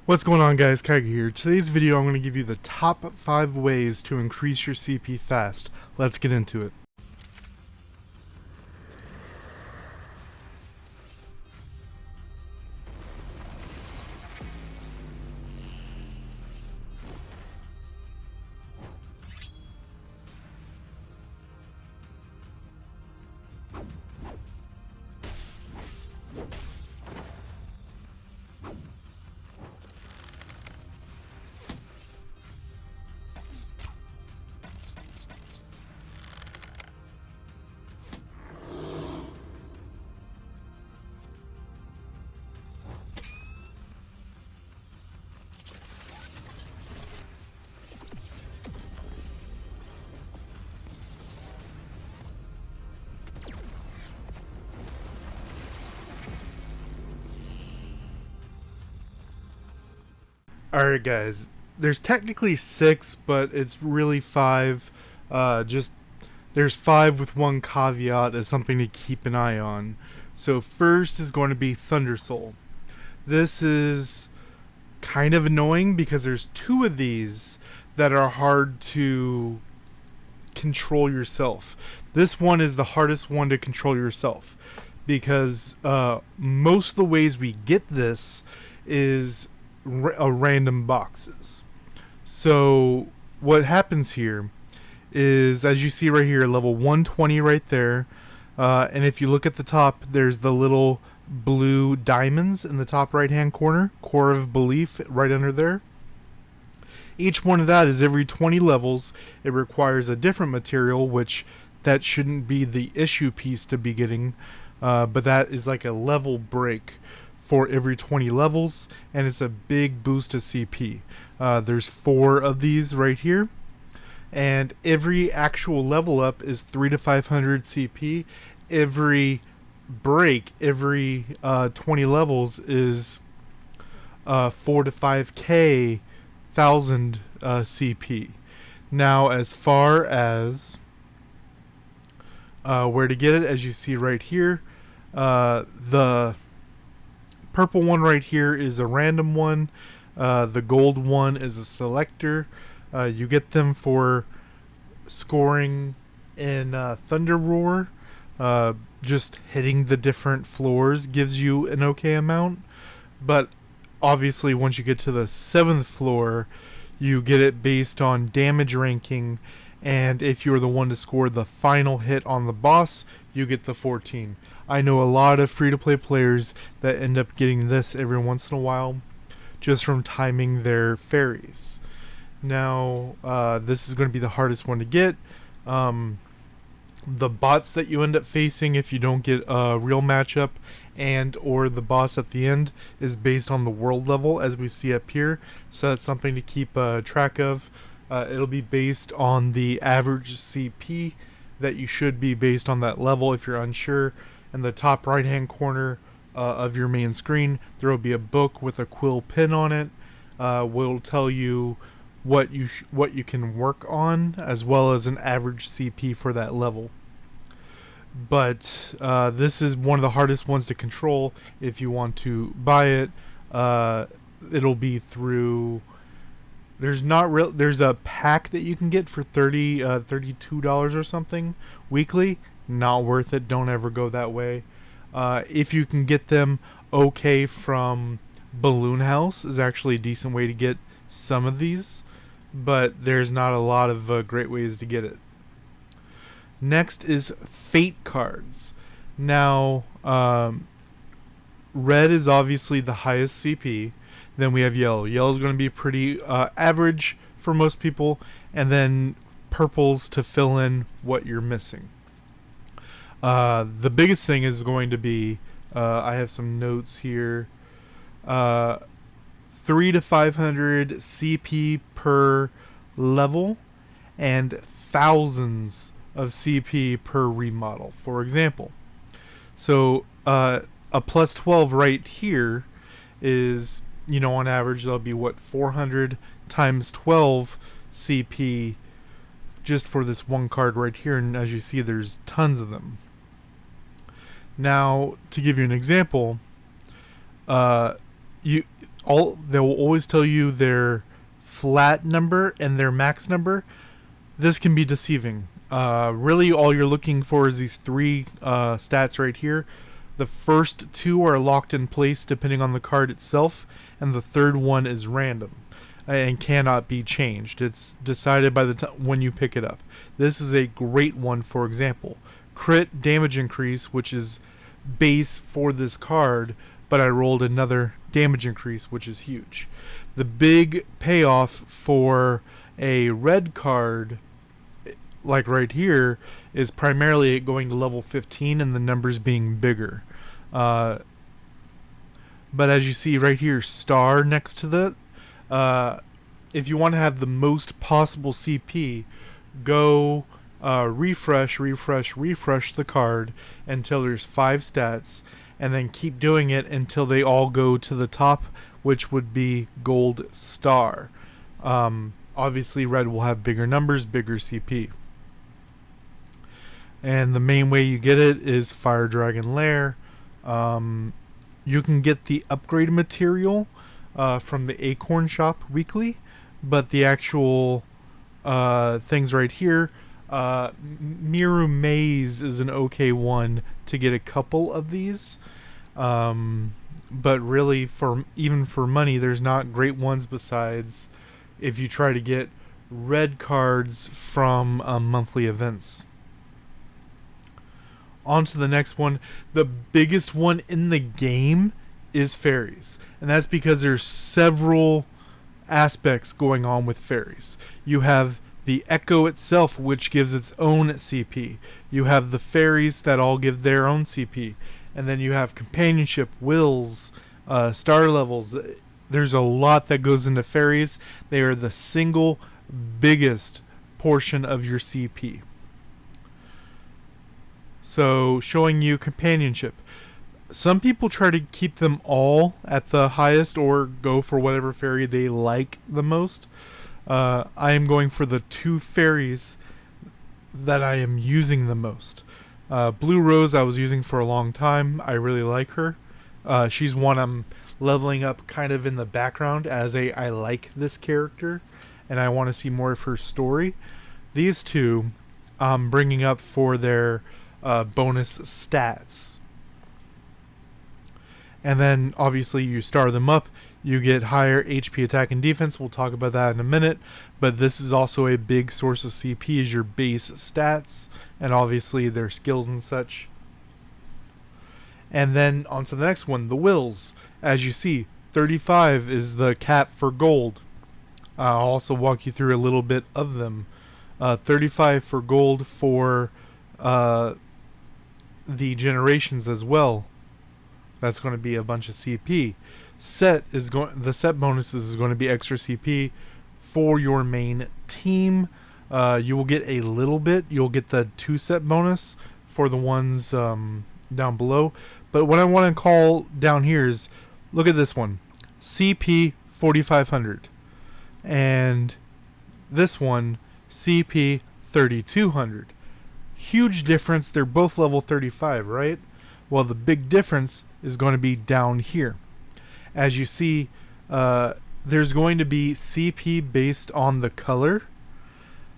What's going on, guys? Kaiga here. Today's video I'm going to give you the top 5 ways to increase your CP fast. Let's get into it. Alright, guys. There's technically 6, but it's really 5. There's 5 with one caveat as something to keep an eye on. So first is going to be Thunder Soul. This is kind of annoying because there's 2 of these that are hard to control yourself. This one is the hardest one to control yourself because most of the ways we get this is random boxes. So what happens here is, as you see right here, level 120 right there, and if you look at the top, there's the little blue diamonds in the top right hand corner, core of belief right under there. Each one of that is every 20 levels. It requires a different material, which that shouldn't be the issue piece to be getting, but that is like a level break for every 20 levels, and it's a big boost to CP. There's 4 of these right here, and every actual level up is 3 to 500 CP. Every break, every 20 levels is 4 to 5k 1000 CP. Now, as far as where to get it, as you see right here, the purple one right here is a random one. The gold one is a selector. You get them for scoring in Thunder Roar. Just hitting the different floors gives you an okay amount. But obviously once you get to the 7th floor, you get it based on damage ranking. And if you're the one to score the final hit on the boss, you get the 14. I know a lot of free-to-play players that end up getting this every once in a while just from timing their fairies. Now, this is going to be the hardest one to get. The bots that you end up facing if you don't get a real matchup and or the boss at the end is based on the world level, as we see up here. So that's something to keep track of. It'll be based on the average CP that you should be based on that level if you're unsure. In the top right hand corner of your main screen, there will be a book with a quill pin on it. Will tell you what you can work on, as well as an average CP for that level. But this is one of the hardest ones to control. If you want to buy it, it'll be through. There's a pack that you can get for $32 or something weekly. Not worth it. Don't ever go that way. If you can get them okay from Balloon House, is actually a decent way to get some of these, but there's not a lot of great ways to get it. Next is Fate cards. Now, red is obviously the highest CP. Then we have yellow. Yellow is going to be pretty average for most people, and then purples to fill in what you're missing. The biggest thing is going to be, I have some notes here, 3 to 500 CP per level and thousands of CP per remodel, for example. So a plus 12 right here is, on average, that'll be what, 400 times 12 CP just for this one card right here, and as you see, there's tons of them. Now, to give you an example, you they will always tell you their flat number and their max number. This can be deceiving. Really, all you're looking for is these three stats right here. The first two are locked in place depending on the card itself, and the third one is random and cannot be changed. It's decided by the time when you pick it up. This is a great one. For example, crit damage increase, which is base for this card, but I rolled another damage increase, which is huge. The big payoff for a red card, like right here, is primarily it going to level 15 and the numbers being bigger. But as you see right here, star next to that, if you want to have the most possible CP, go refresh the card until there's 5 stats, and then keep doing it until they all go to the top, which would be gold star. Obviously red will have bigger numbers, bigger CP. And the main way you get it is Fire Dragon Lair. You can get the upgrade material from the Acorn Shop weekly, but the actual things right here, Miru Maze is an okay one to get a couple of these. But really, even for money, there's not great ones besides if you try to get red cards from monthly events. On to the next one. The biggest one in the game is Fairies, and that's because there's several aspects going on with Fairies. You have the Echo itself, which gives its own CP. You have the Fairies that all give their own CP. And then you have companionship, wills, star levels. There's a lot that goes into Fairies. They are the single biggest portion of your CP. So, showing you companionship. Some people try to keep them all at the highest or go for whatever fairy they like the most. I am going for the 2 fairies that I am using the most. Blue Rose I was using for a long time. I really like her. She's one I'm leveling up kind of in the background as I like this character and I want to see more of her story. These 2 I'm bringing up for their bonus stats. And then obviously you star them up, you get higher HP attack and defense. We'll talk about that in a minute, but this is also a big source of CP is your base stats and obviously their skills and such. And then on to the next one, the wills. As you see, 35 is the cap for gold. I'll also walk you through a little bit of them. 35 for gold for the generations as well. That's going to be a bunch of CP. The set bonuses is going to be extra CP for your main team. You will get a little bit. You'll get the 2 set bonus for the ones down below. But what I want to call down here is, look at this one, CP 4500, and this one CP 3200. Huge difference. They're both level 35, right? Well, the big difference is going to be down here. As you see, there's going to be CP based on the color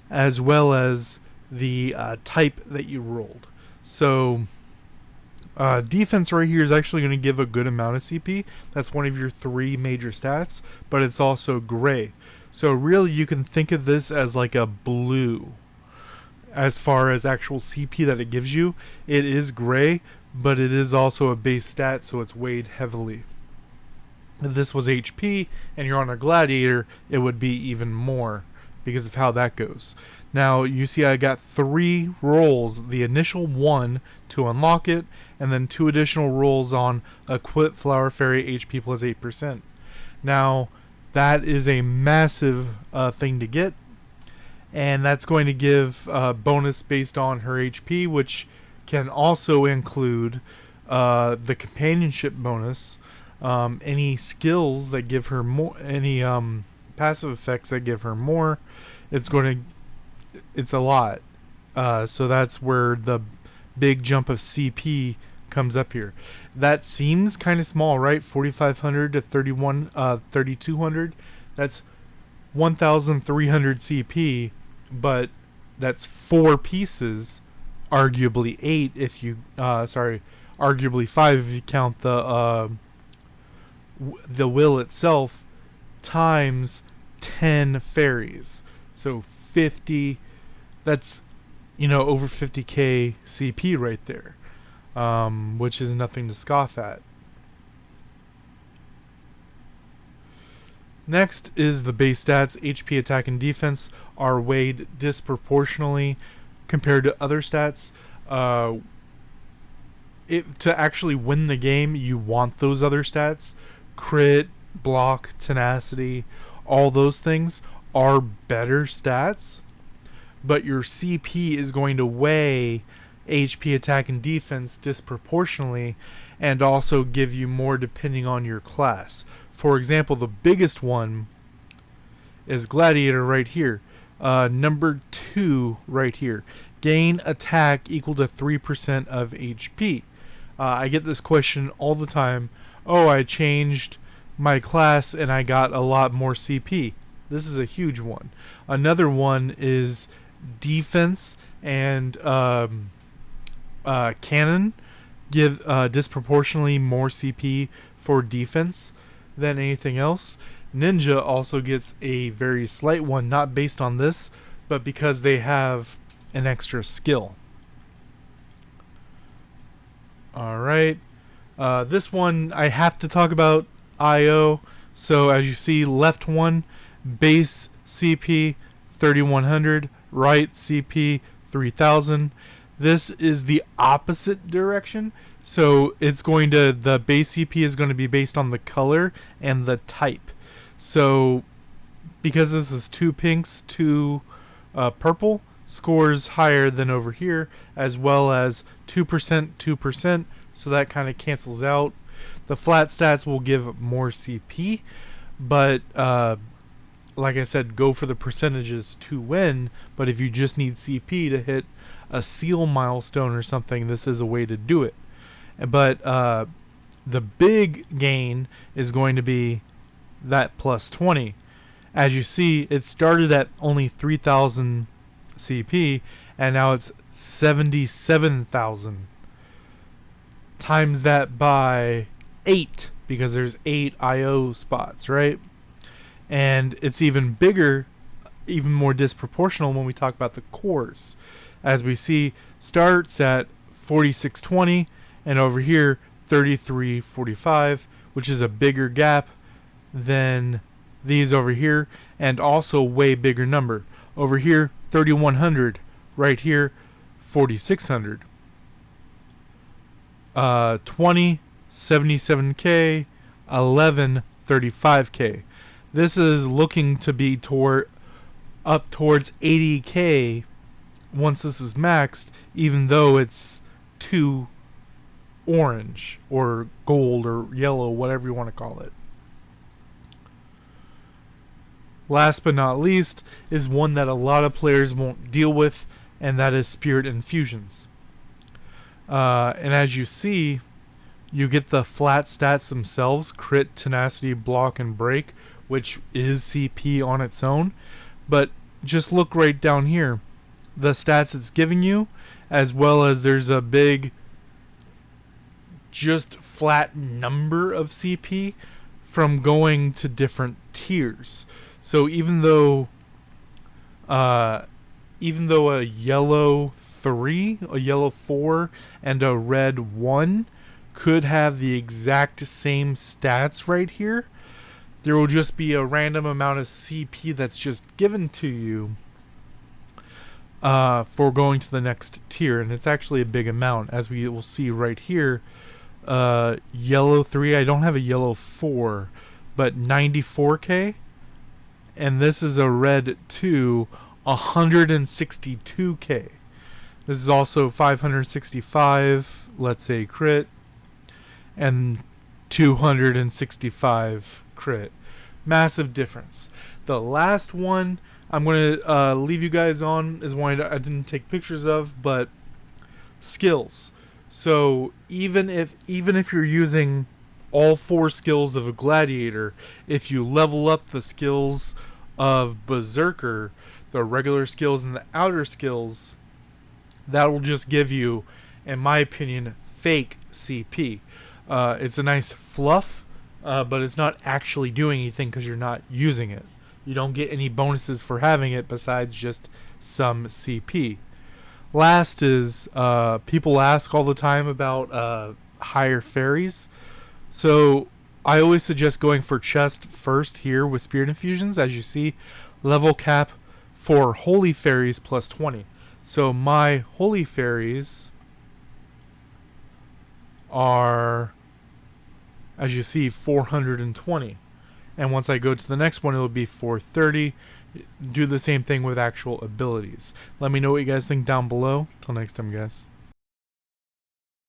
as well as the type that you rolled. So defense right here is actually going to give a good amount of CP. That's one of your 3 major stats, but it's also gray. So really you can think of this as like a blue as far as actual CP that it gives you. It is gray, but it is also a base stat, so it's weighed heavily. If this was HP and you're on a gladiator, it would be even more because of how that goes. Now you see I got 3 rolls, the initial 1 to unlock it, and then 2 additional rolls on Equip Flower Fairy HP plus 8%. Now that is a massive thing to get, and that's going to give bonus based on her HP, which can also include the companionship bonus, any skills that give her more, any passive effects that give her more. It's a lot. So that's where the big jump of CP comes up here. That seems kind of small, right? 4,500 to 3,200. That's 1,300 CP, but that's 4 pieces, arguably 8 if you, arguably 5 if you count the will itself, times 10 fairies. So 50, that's, over 50k CP right there, which is nothing to scoff at. Next is the base stats. HP, attack, and defense are weighed disproportionately compared to other stats. To actually win the game, you want those other stats. Crit, block, tenacity, all those things are better stats, but your CP is going to weigh HP, attack, and defense disproportionately, and also give you more depending on your class. For example, the biggest one is Gladiator right here. Number 2 right here. Gain attack equal to 3% of HP. I get this question all the time. Oh, I changed my class and I got a lot more CP. This is a huge one. Another one is defense and cannon give disproportionately more CP for defense than anything else. Ninja also gets a very slight one, not based on this, but because they have an extra skill. Alright, this one I have to talk about IO. So as you see, left one, base CP 3100, right CP 3000. This is the opposite direction. So it's going to, the base CP is going to be based on the color and the type. So because this is 2 pinks, 2 purple, scores higher than over here, as well as 2%, 2%. So that kind of cancels out. The flat stats will give more CP, but like I said, go for the percentages to win. But if you just need CP to hit a seal milestone or something, this is a way to do it. But the big gain is going to be that plus 20. As you see, it started at only 3,000 CP, and now it's 77,000. Times that by 8, because there's 8 IO spots, right? And it's even bigger, even more disproportional when we talk about the cores. As we see, starts at 4620, and over here 3345, which is a bigger gap than these over here, and also way bigger number. Over here 3100, right here 4600. 20 77k, 11 35k. This is looking to be up towards 80k once this is maxed, even though it's 2 orange or gold or yellow, whatever you want to call it. Last but not least is one that a lot of players won't deal with, and that is Spirit Infusions. And as you see, you get the flat stats themselves: crit, tenacity, block, and break, which is CP on its own. But just look right down here, the stats it's giving you, as well as there's a big just flat number of CP from going to different tiers. So even though a yellow 3, a yellow 4, and a red 1 could have the exact same stats right here, there will just be a random amount of CP that's just given to you for going to the next tier, and it's actually a big amount, as we will see right here. Yellow 3, I don't have a yellow 4, but 94k, and this is a red 2, 162k. This is also 565, let's say, crit, and 265 crit. Massive difference. The last one I'm going to leave you guys on is one I didn't take pictures of, but skills. So even if you're using all 4 skills of a gladiator, if you level up the skills of berserker, the regular skills and the outer skills, that will just give you, in my opinion, fake CP. It's a nice fluff, but it's not actually doing anything because you're not using it. You don't get any bonuses for having it besides just some CP. Last is people ask all the time about higher fairies. So I always suggest going for chest first here with spirit infusions. As you see, level cap for holy fairies plus 20. So my holy fairies are, as you see, 420. And once I go to the next one, it'll be 430. Do the same thing with actual abilities. Let me know what you guys think down below. Till next time, guys.